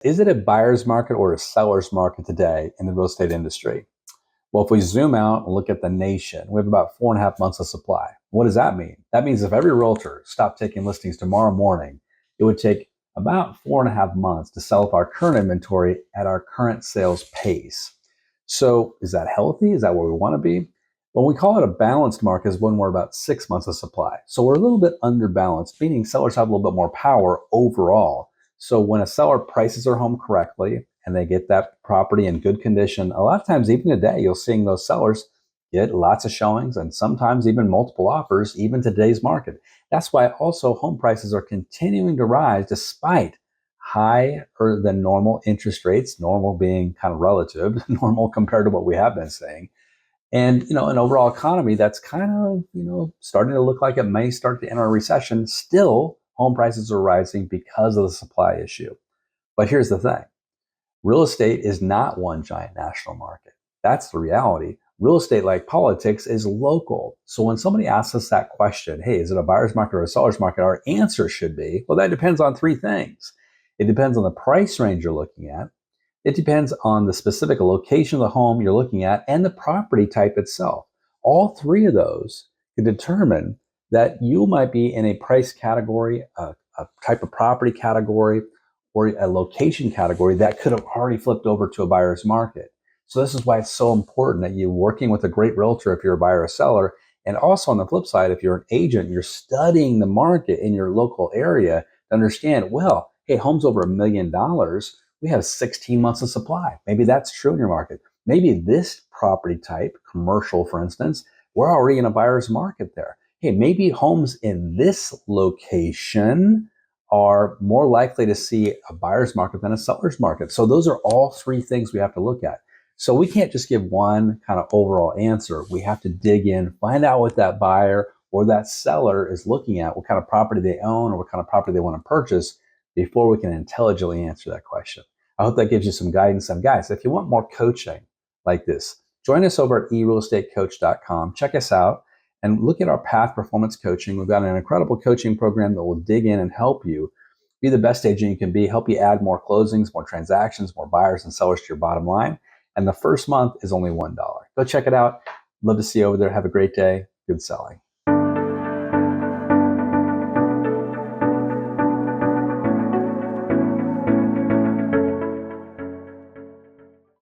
Is it a buyer's market or a seller's market today in the real estate industry? Well, if we zoom out and look at the nation, we have about 4.5 months of supply. What does that mean? That means if every realtor stopped taking listings tomorrow morning, it would take about 4.5 months to sell up our current inventory at our current sales pace. So is that healthy? Is that where we want to be? When we call it a balanced market is when we're about 6 months of supply. So we're a little bit underbalanced, meaning sellers have a little bit more power overall. So when a seller prices their home correctly and they get that property in good condition, a lot of times, even today, you'll seeing those sellers get lots of showings and sometimes even multiple offers, even today's market. That's why also home prices are continuing to rise despite higher than normal interest rates, normal being kind of relative, normal compared to what we have been seeing. And, an overall economy that's kind of, starting to look like it may start to enter a recession. Still, home prices are rising because of the supply issue. But here's the thing. Real estate is not one giant national market. That's the reality. Real estate, like politics, is local. So when somebody asks us that question, hey, is it a buyer's market or a seller's market? Our answer should be, well, that depends on three things. It depends on the price range you're looking at. It depends on the specific location of the home you're looking at and the property type itself. All three of those can determine that you might be in a price category, a type of property category, or a location category that could have already flipped over to a buyer's market. So this is why it's so important that you're working with a great realtor if you're a buyer or seller. And also on the flip side, if you're an agent, you're studying the market in your local area to understand, well, hey, home's over $1 million. We have 16 months of supply. Maybe that's true in your market. Maybe this property type, commercial, for instance, we're already in a buyer's market there. Hey, maybe homes in this location are more likely to see a buyer's market than a seller's market. So those are all three things we have to look at. So we can't just give one kind of overall answer. We have to dig in, find out what that buyer or that seller is looking at, what kind of property they own or what kind of property they want to purchase before we can intelligently answer that question. I hope that gives you some guidance. And guys, if you want more coaching like this, join us over at eRealEstateCoach.com. Check us out and look at our Path Performance Coaching. We've got an incredible coaching program that will dig in and help you be the best agent you can be, help you add more closings, more transactions, more buyers and sellers to your bottom line. And the first month is only $1. Go check it out. Love to see you over there. Have a great day. Good selling.